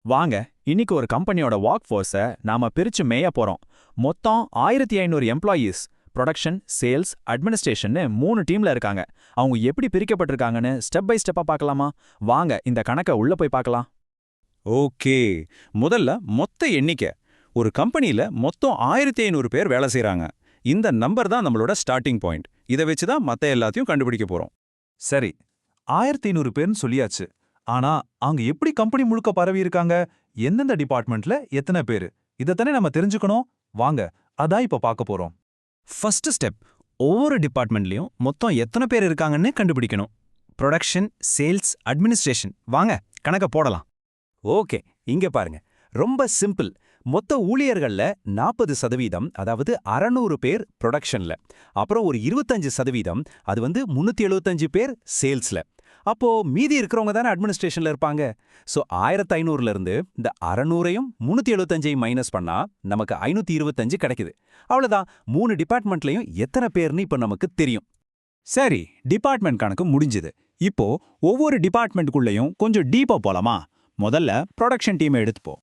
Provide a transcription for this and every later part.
வாங்க, இன்னைக்கு ஒரு கம்பெனியோட ஒர்க் ஃபோர்ஸை நாம பிரிச்சு மேய போறோம். மொத்தம் 1500 எம்ப்ளாயீஸ். ப்ரொடக்ஷன், சேல்ஸ், அட்மினிஸ்ட்ரேஷன்னு 3 டீம்ல இருக்காங்க. அவங்க எப்படி பிரிக்கப்பட்டிருக்காங்கன்னு ஸ்டெப் பை ஸ்டெப்பா பார்க்கலாமா? வாங்க, இந்த கணக்கை உள்ள போய் பார்க்கலாம். ஓகே. முதல்ல மொத்த எண்ணிக்கை. ஒரு கம்பெனில மொத்தம் 1500 பேர் வேலை செய்றாங்க. இந்த நம்பர் தான் நம்மளோட ஸ்டார்டிங் பாயிண்ட். இதை வச்சு தான் மத்த எல்லாத்தையும் கண்டுபிடிக்க போறோம். சரி, 1500 பேர்னு சொல்லியாச்சு. ஆனா அவங்க எப்படி கம்பெனி முழுக்க பரவி இருக்காங்க? எந்தெந்த டிபார்ட்மெண்ட்ல எத்தனை பேரு? இதத்தானே நம்ம தெரிஞ்சுக்கணும். வாங்க, அதான் இப்ப பார்க்க போறோம். ஃபர்ஸ்ட் ஸ்டெப், ஒவ்வொரு டிபார்ட்மெண்ட்லயும் மொத்தம் எத்தனை பேர் இருக்காங்கன்னு கண்டுபிடிக்கணும். Production, sales, administration. வாங்க, கணக்க போடலாம். ஓகே, இங்க பாருங்க. ரொம்ப சிம்பிள். மொத்த ஊழியர்கள்ல 40%, அதாவது 600 பேர் ப்ரொடக்ஷன்ல. அப்புறம் ஒரு 25%, அது 375 பேர் சேல்ஸ்ல. அப்போ மீதி இருக்கிறவங்க தானே அட்மினிஸ்ட்ரேஷன்ல இருப்பாங்க. ஸோ 1500ல இருந்து இந்த 600ஐயும் 375ஐயும் மைனஸ் பண்ணா நமக்கு 525 கிடைக்குது. அவ்வளவுதான். 3 டிபார்ட்மெண்ட்லயும் எத்தனை பேர்னு இப்ப நமக்கு தெரியும். சரி, டிபார்ட்மெண்ட் கணக்கு முடிஞ்சுது. இப்போ ஒவ்வொரு டிபார்ட்மெண்ட்டுக்குள்ளேயும் கொஞ்சம் டீப்பா போலாமா? முதல்ல ப்ரொடக்ஷன் டீமை எடுத்துப்போம்.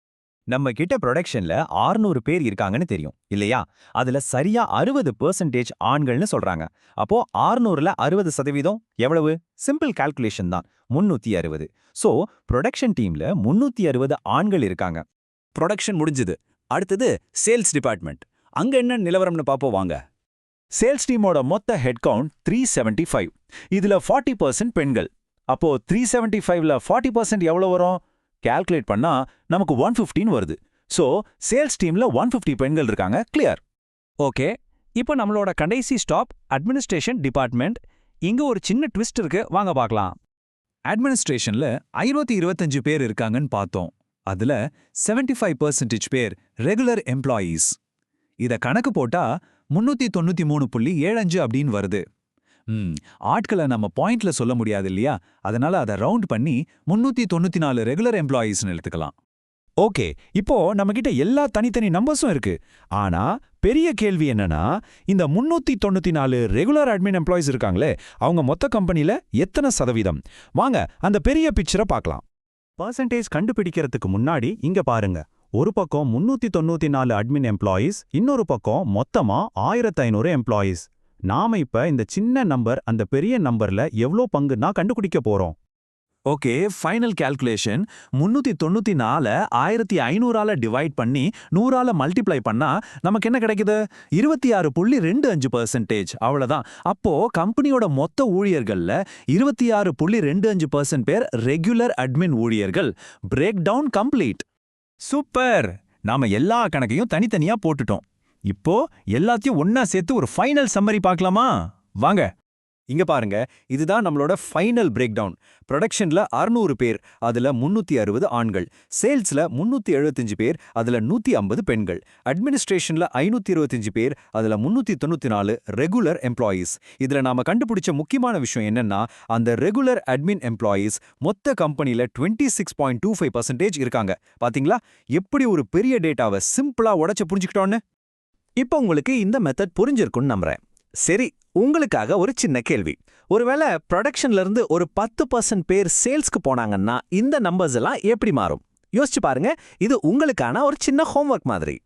நம்ம கிட்ட ப்ரொடக்ஷன்ல 600 பேர் இருக்காங்கன்னு தெரியும் இல்லையா? அதுல சரியா 60% ஆண்கள்னு சொல்றாங்க. அப்போ 600ல 60% எவ்வளவு? சிம்பிள் கால்குலேஷன் தான், 360. சோ ப்ரொடக்ஷன் டீம்ல 360 ஆண்கள் இருக்காங்க. ப்ரொடக்ஷன் முடிஞ்சது. அடுத்தது சேல்ஸ் டிபார்ட்மெண்ட். அங்க என்ன நிலவரம்னு பாப்போம் வாங்க. சேல்ஸ் டீமோட மொத்த ஹெட் கவுண்ட் 375. இதுல 40% பெண்கள். அப்போ 375ல 40% எவ்வளவு வரும்? கால்குலேட் பண்ணா நமக்கு 115 வருது. சோ சேல்ஸ் டீம்ல 150 பெண்கள் இருக்காங்க. கிளியர்? ஓகே, இப்போ நம்மளோட கடைசி ஸ்டாப் அட்மினிஸ்ட்ரேஷன் டிபார்ட்மெண்ட். இங்க ஒரு சின்ன ட்விஸ்ட் இருக்கு, வாங்க பார்க்கலாம். அட்மினிஸ்ட்ரேஷன்ல 525 பேர் இருக்காங்கன்னு பார்த்தோம். அதுல 75% பேர் ரெகுலர் எம்ப்ளாயீஸ். இத கணக்கு போட்டா 393.75 அப்படின்னு வருது. ஆட்களை நம்ம பாயிண்ட்ல சொல்ல முடியாது இல்லையா? அதனால அதை ரவுண்ட் பண்ணி 394 ரெகுலர் எம்ப்ளாயீஸ்னு எடுத்துக்கலாம். ஓகே, இப்போ நம்மகிட்ட எல்லா தனித்தனி நம்பர்ஸும் இருக்கு. ஆனா பெரிய கேள்வி என்னன்னா, இந்த 394 ரெகுலர் அட்மின் எம்ப்ளாயிஸ் இருக்காங்களே, அவங்க மொத்த கம்பெனில எத்தனை சதவீதம்? வாங்க அந்த பெரிய பிக்சரை பார்க்கலாம். பர்சன்டேஜ் கண்டுபிடிக்கிறதுக்கு முன்னாடி இங்க பாருங்க. ஒரு பக்கம் 394 அட்மின் எம்ப்ளாயீஸ், இன்னொரு பக்கம் மொத்தமா 1500 எம்ப்ளாயீஸ். நாம இப்ப இந்த சின்ன நம்பர் அந்த பெரிய நம்பர்ல எவ்வளோ பங்குன்னா கண்டுபிடிக்க போறோம். ஓகே, ஃபைனல் கால்குலேஷன் 394 1500ஆல டிவைட் பண்ணி 100ஆல மல்டிப்ளை பண்ணா நமக்கு என்ன கிடைக்குது? 26.25%. அவ்வளவுதான். அப்போ கம்பெனியோட மொத்த ஊழியர்கள்ல 26.25% பேர் ரெகுலர் அட்மின் ஊழியர்கள். Breakdown complete. சூப்பர்! நாம எல்லா கணக்கையும் தனித்தனியா போட்டுட்டோம். இப்போ எல்லாத்தையும் ஒன்னா சேர்த்து ஒரு ஃபைனல் சம்மரி பார்க்கலாமா? வாங்க. இங்க பாருங்க, இதுதான் நம்மளோட ஃபைனல் பிரேக் டவுன். ப்ரொடக்ஷன்ல 600 பேர், அதுல 360 ஆண்கள். சேல்ஸ்ல 375 பேர், அதுல 150 பெண்கள். அட்மினிஸ்ட்ரேஷன்ல 525 பேர், அதுல 394 ரெகுலர் எம்ப்ளாயீஸ். இதுல நாம கண்டுபிடிச்ச முக்கியமான விஷயம் என்னன்னா, அந்த ரெகுலர் அட்மின் எம்ப்ளாயீஸ் மொத்த கம்பெனில 26.25% இருக்காங்க. பாத்தீங்களா எப்படி ஒரு பெரிய டேட்டாவை சிம்பிளா உடைச்சு புரிஞ்சுக்கிட்டோன்னு? இப்போ உங்களுக்கு இந்த மெத்தட் புரிஞ்சிருக்கும்னு நம்புறேன். சரி, உங்களுக்காக ஒரு சின்ன கேள்வி. ஒருவேளை ப்ரொடக்ஷன்ல இருந்து ஒரு 10% பேர் சேல்ஸ்க்கு போனாங்கன்னா இந்த நம்பர்ஸ் எல்லாம் எப்படி மாறும்? யோசிச்சு பாருங்க. இது உங்களுக்கான ஒரு சின்ன ஹோம்வொர்க் மாதிரி.